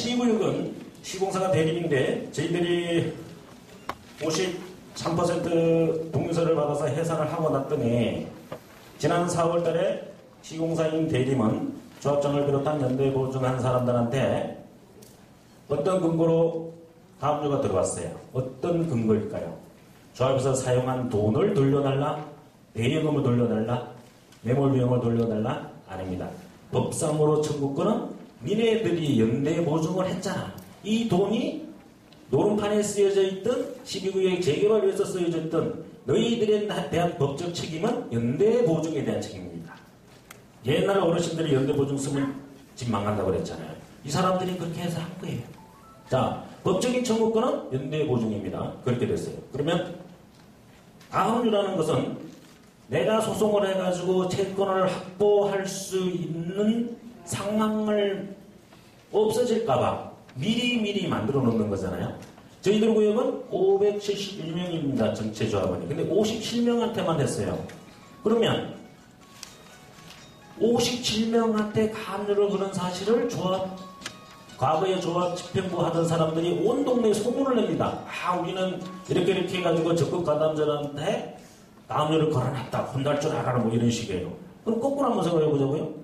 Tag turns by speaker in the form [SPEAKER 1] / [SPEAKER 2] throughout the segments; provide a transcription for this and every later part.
[SPEAKER 1] 12구역은 시공사가 대리인데 저희들이 53% 동의서를 받아서 해산을 하고 났더니 지난 4월 달에 시공사인 대리만 조합장을 비롯한 연대 보증한 사람들한테 어떤 근거로 가압류가 들어왔어요. 어떤 근거일까요? 조합에서 사용한 돈을 돌려달라? 대여금을 돌려달라? 매몰 비용을 돌려달라? 아닙니다. 법상으로 청구권은 니네들이 연대 보증을 했잖아. 이 돈이 노름판에 쓰여져 있던 12구역 재개발 위해서 쓰여져 있던 너희들에 대한 법적 책임은 연대 보증에 대한 책임입니다. 옛날에 어르신들이 연대 보증 쓰면 집 망한다고 그랬잖아요. 이 사람들이 그렇게 해서 한 거예요. 자, 법적인 청구권은 연대 보증입니다. 그렇게 됐어요. 그러면 가압류라는 것은 내가 소송을 해가지고 채권을 확보할 수 있는 상황을 없어질까봐 미리미리 만들어 놓는 거잖아요. 저희들 구역은 571명입니다. 전체 조합원이. 근데 57명한테만 했어요. 그러면 57명한테 가압류를 그런 사실을 과거에 조합 집행부 하던 사람들이 온 동네에 소문을 냅니다. 아, 우리는 이렇게 해가지고 적극 가담자한테 가압류를 걸어놨다. 혼날 줄 알아라. 뭐 이런 식이에요. 그럼 거꾸로 한번 생각해보자고요.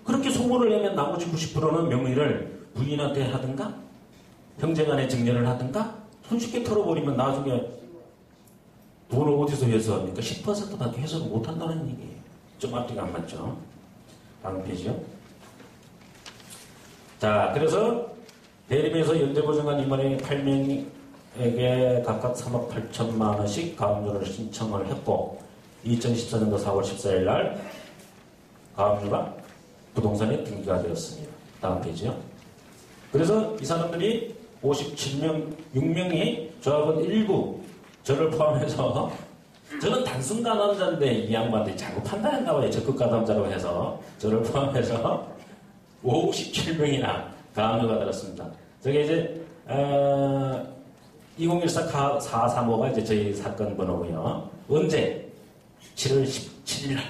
[SPEAKER 1] 그렇게 소문을 내면 나머지 90%는 명의를 부인한테 하든가 형제간에 증여를 하든가 손쉽게 털어버리면 나중에 돈을 어디서 회수합니까? 10%밖에 회수를 못한다는 얘기예요. 좀 앞뒤가 안 맞죠? 다음 페이지요. 자, 그래서 대리비에서 연대보증한 임원이 8명에게 각각 3억 8천만 원씩 가압류를 신청을 했고 2014년도 4월 14일 날 가압류가 부동산에 등기가 되었습니다. 다음 페이지요. 그래서 이 사람들이 57명, 6명이 조합원 일부, 저를 포함해서 저는 단순 가담자인데 이 양반들이 자꾸 판단했나 봐요. 적극 가담자로 해서 저를 포함해서 57명이나 가압류가 들었습니다. 저게 이제 2014-435가 이제 저희 사건 번호고요. 언제? 7월 17일 날.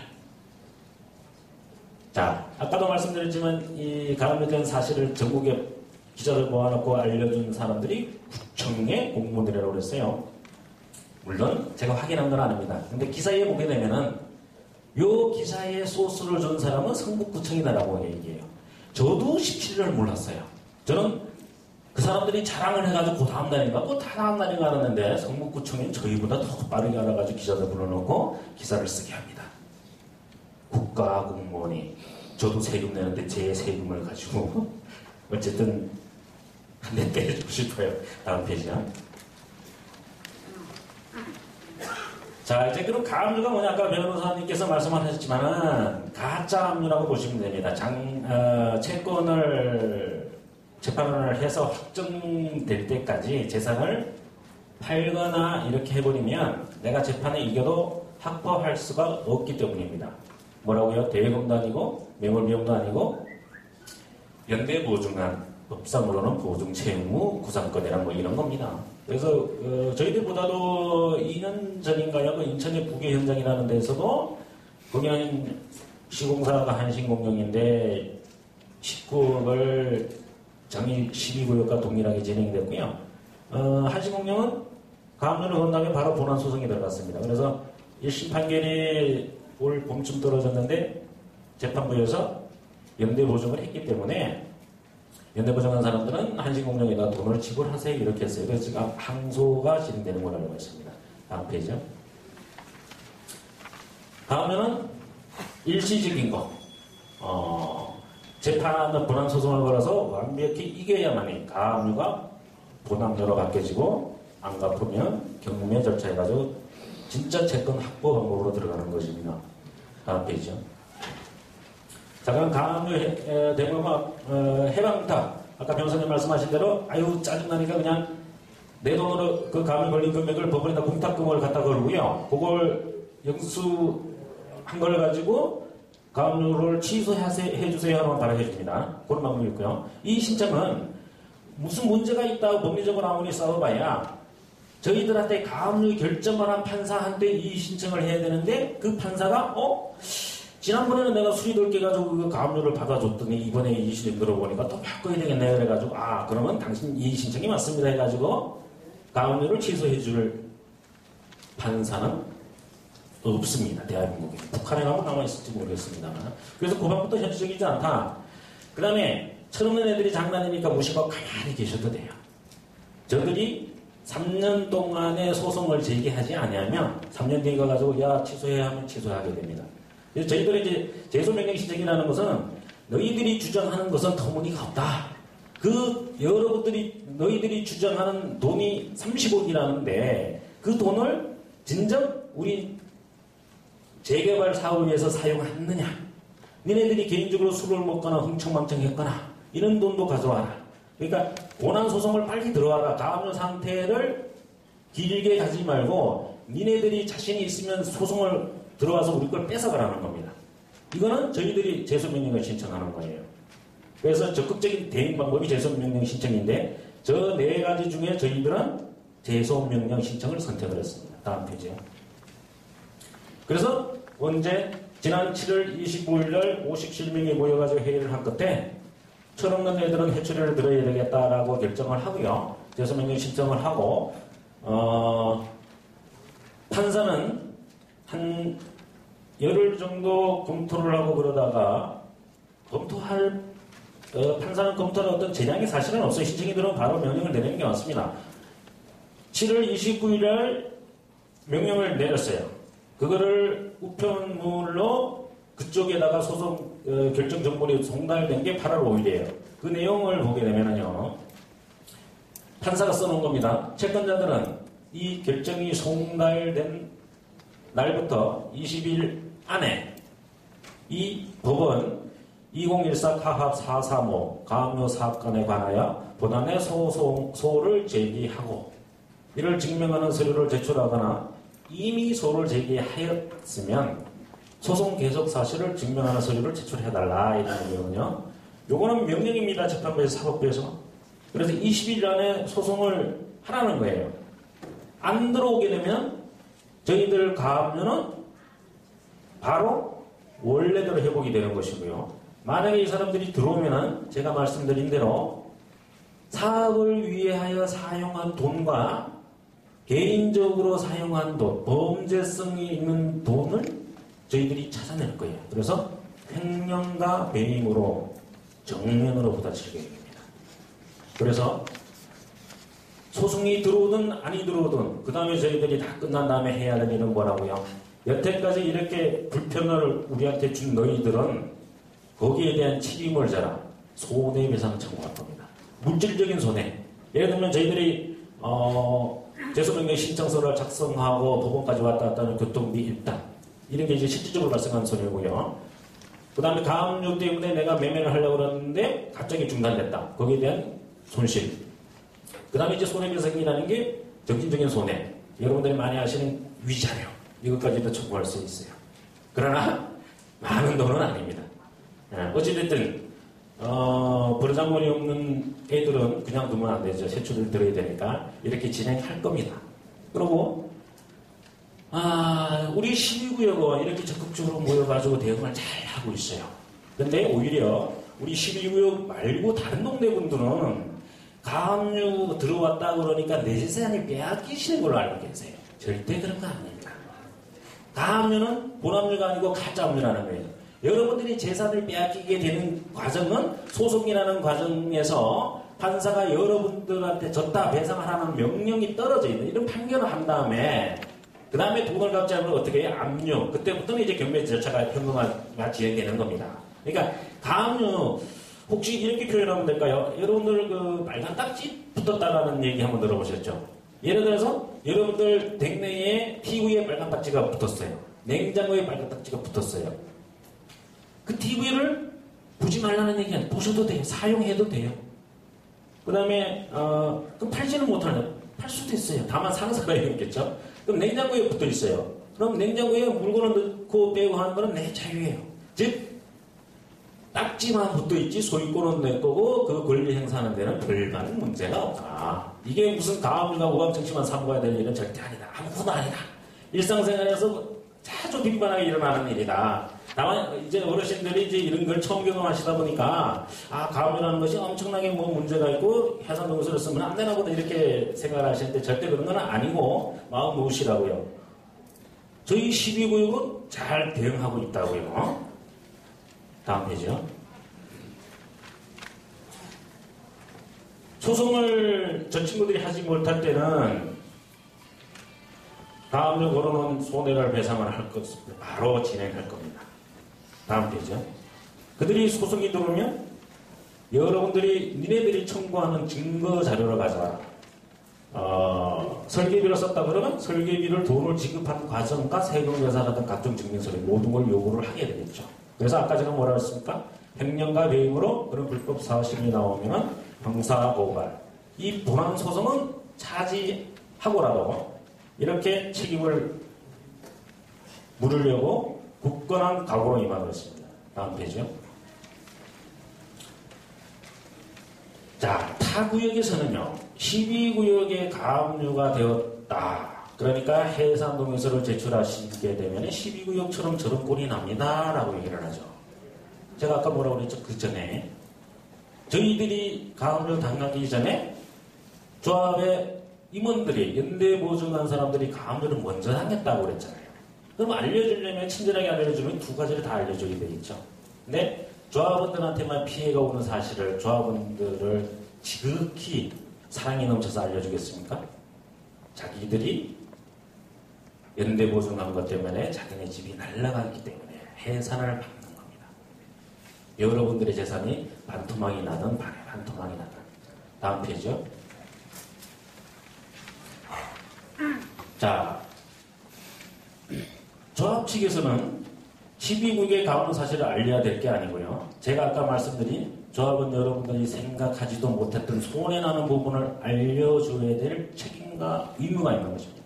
[SPEAKER 1] 자, 아까도 말씀드렸지만 이 가압류에 대한 사실을 전국에 기자들 모아놓고 알려준 사람들이 구청의 공무원들이라고 그랬어요. 물론 제가 확인한 건 아닙니다. 근데 기사에 보게 되면은 요 기사에 소스를 준 사람은 성북구청이다라고 얘기해요. 저도 17일을 몰랐어요. 저는 그 사람들이 자랑을 해가지고 그 다음 날인가 다 다음 날인가 알았는데 성북구청이 저희보다 더 빠르게 알아가지고 기자들 불러놓고 기사를 쓰게 합니다. 국가 공무원이 저도 세금 내는데 제 세금을 가지고 어쨌든 한 대 때려주고 싶어요. 다음 페이지야. 자, 이제 그럼 가압류가 뭐냐? 아까 변호사님께서 말씀하셨지만은 가짜 압류라고 보시면 됩니다. 채권을 재판을 해서 확정될 때까지 재산을 팔거나 이렇게 해버리면 내가 재판에 이겨도 확보할 수가 없기 때문입니다. 뭐라고요? 대여금도 아니고 매몰 비용도 아니고 연대 보증한 법상으로는 보증 채무 구상권이란 뭐 이런 겁니다. 그래서 저희들보다도 2년 전인가요? 그 인천의 부계 현장이라는 데서도 공연 시공사가 한신공영인데 19억을 장이 12구역과 동일하게 진행됐고요. 한신공영은 가압류를 건너면 바로 본안 소송이 들어갔습니다. 그래서 1심 판결이 올 봄쯤 떨어졌는데 재판부에서 연대 보증을 했기 때문에 연대 보증한 사람들은 한신공영에다 돈을 지불하세요 이렇게 했어요. 그래서 지금 항소가 진행되는 걸로 알고 있습니다. 다음 페이지요. 다음에는 일시적인 거. 재판은 본안 소송을 걸어서 완벽히 이겨야만이 가압류가 본안료로 바뀌어지고 안 갚으면 경매 절차해가지고 진짜 채권 확보 방법으로 들어가는 것입니다. 다음 페이지요. 자, 그럼 가압류 대부분 해방타. 아까 변호사님 말씀하신 대로 아유 짜증나니까 그냥 내 돈으로 그 가압류 걸린 금액을 법원에다 공탁금을 갖다 걸고요. 그걸 영수한 걸 가지고 가압류를 취소해주세요 하면 바로 해줍니다. 그런 방법이 있고요. 이 신청은 무슨 문제가 있다고 법리적으로 아무리 싸워봐야 저희들한테 가압류 결정을 한 판사한테 이 신청을 해야 되는데 그 판사가 지난번에는 내가 수리 덜 깨가지고 그 가압류를 받아줬더니 이번에 이의신청 들어보니까 또 바꿔야 되겠네 그래가지고 그러면 당신 이의신청이 맞습니다 해가지고 가압류를 취소해 줄 판사는 없습니다. 대한민국에. 북한에 가면 남아있을지 모르겠습니다만. 그래서 그 방법도 현실적이지 않다. 그 다음에 철없는 애들이 장난이니까 무시하고 가만히 계셔도 돼요. 저들이 3년 동안의 소송을 제기하지 않으면 3년 뒤에 가가지고 취소해야 하면 취소하게 됩니다. 그래서 저희들의 이제 제소명령 신청이라는 것은 너희들이 주장하는 것은 터무니가 없다. 너희들이 주장하는 돈이 30억이라는데 그 돈을 진정 우리 재개발 사업을 위해서 사용했느냐? 니네들이 개인적으로 술을 먹거나 흥청망청했거나 이런 돈도 가져와라. 그러니까 고난 소송을 빨리 들어와라. 가압류 상태를 길게 가지 말고 니네들이 자신이 있으면 소송을 들어와서 우리 걸 뺏어가라는 겁니다. 이거는 저희들이 제소명령을 신청하는 거예요. 그래서 적극적인 대응 방법이 제소명령 신청인데 저 4가지 중에 저희들은 제소명령 신청을 선택을 했습니다. 다음 페이지요. 그래서 언제 지난 7월 25일 날 57명이 모여가지고 회의를 한 끝에 철없는 애들은 해초리를 들어야 되겠다라고 결정을 하고요. 제소명령 신청을 하고 판사는 한 열흘 정도 검토를 하고 그러다가 판사는 검토할 어떤 재량이 사실은 없어요. 신청이 들어오면 바로 명령을 내리는 게 맞습니다. 7월 29일 날 명령을 내렸어요. 그거를 우편물로 그쪽에다가 소송 결정 정보를 송달된 게 8월 5일이에요. 그 내용을 보게 되면요. 판사가 써놓은 겁니다. 채권자들은 이 결정이 송달된 날부터 20일 안에 이 법원 2014 가합 435 가압류 사건에 관하여 본안의 소를 제기하고 이를 증명하는 서류를 제출하거나 이미 소를 제기하였으면 소송 계속 사실을 증명하는 서류를 제출해달라 이런 거거든요. 요거는 명령입니다. 재판부에서 사법부에서. 그래서 20일 안에 소송을 하라는 거예요. 안 들어오게 되면 저희들 가압류는 바로 원래대로 회복이 되는 것이고요. 만약에 이 사람들이 들어오면은 제가 말씀드린 대로 사업을 위하여 사용한 돈과 개인적으로 사용한 돈, 범죄성이 있는 돈을 저희들이 찾아낼 거예요. 그래서 횡령과 배임으로 정면으로 부딪히게 됩니다. 그래서 소송이 들어오든 아니 들어오든 그 다음에 저희들이 다 끝난 다음에 해야 하는 일은 뭐라고요? 여태까지 이렇게 불편을 우리한테 준 너희들은 거기에 대한 책임을 져라. 손해배상 청구할 겁니다. 물질적인 손해. 예를 들면 저희들이 제소명령 신청서를 작성하고 법원까지 왔다 갔다 하는 교통비 일당 이런 게 이제 실질적으로 발생하는 손해고요. 그 다음에 가압류 때문에 내가 매매를 하려고 그랬는데 갑자기 중단됐다. 거기에 대한 손실. 그 다음에 이제 손해배상이라는 게 정신적인 손해. 여러분들이 많이 아시는 위자료. 이것까지도 청구할 수 있어요. 그러나 많은 돈은 아닙니다. 어찌됐든 버르장머리 없는 애들은 그냥 두면 안 되죠. 세출을 들어야 되니까 이렇게 진행할 겁니다. 그리고 우리 시비구역은 이렇게 적극적으로 모여가지고 대응을 잘 하고 있어요. 근데 오히려 우리 시비구역 말고 다른 동네 분들은 가압류 들어왔다 그러니까 내 재산을 빼앗기시는 걸로 알고 계세요. 절대 그런 거 아닙니다. 가압류는 본압류가 아니고 가짜압류라는 거예요. 여러분들이 재산을 빼앗기게 되는 과정은 소송이라는 과정에서 판사가 여러분들한테 졌다 배상하라는 명령이 떨어져 있는 이런 판결을 한 다음에 그 다음에 돈을 갚지 않으면 어떻게 해요? 압류. 그때부터는 이제 경매 절차가 현금화가 진행되는 겁니다. 그러니까 가압류 혹시 이렇게 표현하면 될까요? 여러분들 그 빨간 딱지 붙었다라는 얘기 한번 들어보셨죠? 예를 들어서 여러분들 댁내에 TV에 빨간 딱지가 붙었어요. 냉장고에 빨간 딱지가 붙었어요. 그 TV를 보지 말라는 얘기 아니에요. 보셔도 돼요. 사용해도 돼요. 그 다음에 그럼 팔지는 못하는 팔 수도 있어요. 다만 사는 사람이 있겠죠. 그럼 냉장고에 붙어 있어요. 그럼 냉장고에 물건을 넣고 빼고 하는 거는 내 자유예요. 즉 딱지만 붙어 있지 소유권은 내 거고 그 권리 행사하는 데는 별반 문제가 없다. 이게 무슨 가압류가 우감청심만 삼가야 될 일은 절대 아니다. 아무것도 아니다. 일상생활에서 자주 빈번하게 일어나는 일이다. 다만 이제 어르신들이 이제 이런 걸 처음 경험하시다 보니까 가압류라는 것이 엄청나게 뭐 문제가 있고 해산동물을 쓰면 안 되나 보다 이렇게 생각을 하시는데 절대 그런 건 아니고 마음 놓으시라고요. 저희 12구역은 잘 대응하고 있다고요. 다음 페이지요. 소송을 저 친구들이 하지 못할 때는 가압류 걸어놓은 손해를 배상을 할 것을 바로 진행할 겁니다. 다음 페이지요. 그들이 소송이 들어오면 여러분들이 니네들이 청구하는 증거 자료를 가져와라. 설계비를 썼다 그러면 설계비를 돈을 지급한 과정과 세금계산하던 각종 증명서를 모든 걸 요구를 하게 되겠죠. 그래서 아까 제가 뭐라 했습니까? 횡령과 배임으로 그런 불법 사실이 나오면 형사고발. 이 본안 소송은 차지하고라도 이렇게 책임을 물으려고 굳건한 각오로 임하고 있습니다. 다음 페이지요. 자, 타구역에서는요, 12구역에 가압류가 되었다. 그러니까 해산동의서를 제출하시게 되면 12구역처럼 저런 꼴이 납니다. 라고 얘기를 하죠. 제가 아까 뭐라고 그랬죠? 그 전에. 저희들이 가압류 당하기 전에 조합의 임원들이, 연대 보증한 사람들이 가압류를 먼저 당했다고 그랬잖아요. 그럼 알려주려면, 친절하게 알려주면 두 가지를 다 알려줘야 되겠죠. 근데 조합원들한테만 피해가 오는 사실을 조합원들을 지극히 사랑이 넘쳐서 알려주겠습니까? 자기들이 연대 보증한 것 때문에 자기네 집이 날아가기 때문에 해산을 받는 겁니다. 여러분들의 재산이 반토막이 나든 반토막이 나든. 다음 페이지요. 자, 조합 측에서는 12구역의 가압류 사실을 알려야 될 게 아니고요. 제가 아까 말씀드린 조합은 여러분들이 생각하지도 못했던 손해나는 부분을 알려줘야 될 책임과 의무가 있는 것입니다.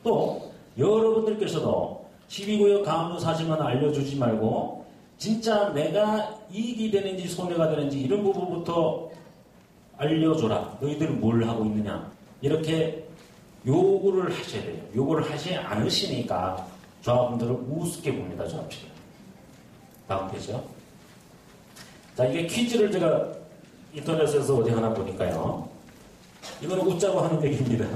[SPEAKER 1] 또 여러분들께서도 12구역 가압류 사실만 알려주지 말고 진짜 내가 이익이 되는지 손해가 되는지 이런 부분부터 알려줘라. 너희들 뭘 하고 있느냐. 이렇게 요구를 하셔야 돼요. 요구를 하지 않으시니까 조합원들을 우습게 봅니다. 조합 측이. 다음 페이지요. 자, 이게 퀴즈를 제가 인터넷에서 어디 하나 보니까요. 이거는 웃자고 하는 얘기입니다.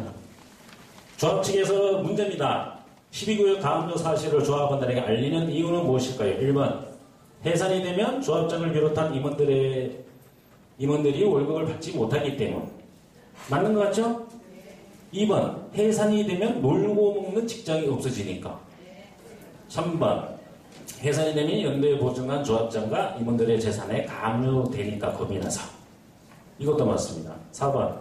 [SPEAKER 1] 조합 측에서 문제입니다. 12구역 가압류 사실을 조합원들에게 알리는 이유는 무엇일까요? 1번, 해산이 되면 조합장을 비롯한 임원들이 월급을 받지 못하기 때문. 맞는 것 같죠? 2번, 해산이 되면 놀고 먹는 직장이 없어지니까. 3번, 해산이 되면 연대에 보증한 조합장과 임원들의 재산에 가압류되니까 겁이 나서. 이것도 맞습니다. 4번,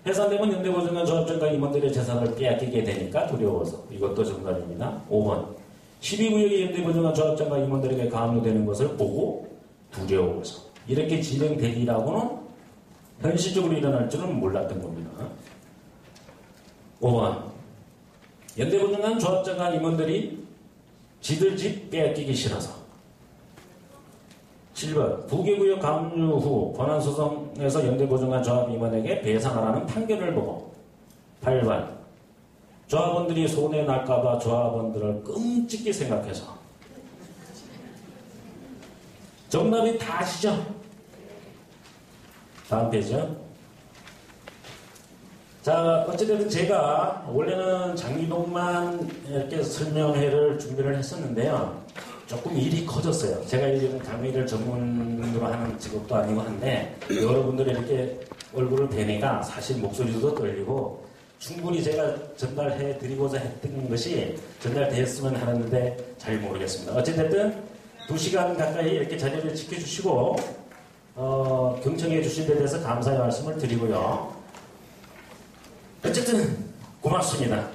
[SPEAKER 1] 해산되면 연대 보증한 조합장과 임원들의 재산을 빼앗기게 되니까 두려워서. 이것도 정답입니다. 5번, 12구역에 연대 보증한 조합장과 임원들에게 가압류되는 것을 보고 두려워서. 이렇게 진행되기라고는 현실적으로 일어날 줄은 몰랐던 겁니다. 5번, 연대 보증한 조합장과 임원들이 지들 집 빼앗기기 싫어서. 7번, 부계구역 가압류 후 권한소송에서 연대 보증한 조합 임원에게 배상하라는 판결을 보고. 8번, 조합원들이 손해 날까봐 조합원들을 끔찍히 생각해서. 정답이 다 아시죠? 다음 페이지요. 자, 어찌됐든 제가 원래는 장기동만 이렇게 설명회를 준비를 했었는데요. 조금 일이 커졌어요. 제가 이제는 장미를 전문으로 하는 직업도 아니고 한데 여러분들이 이렇게 얼굴을 뵈니까 사실 목소리도 떨리고 충분히 제가 전달해 드리고자 했던 것이 전달되었으면 하는데 잘 모르겠습니다. 어찌됐든 2시간 가까이 이렇게 자리를 지켜주시고 경청해 주신 데 대해서 감사의 말씀을 드리고요. 어쨌든 고맙습니다.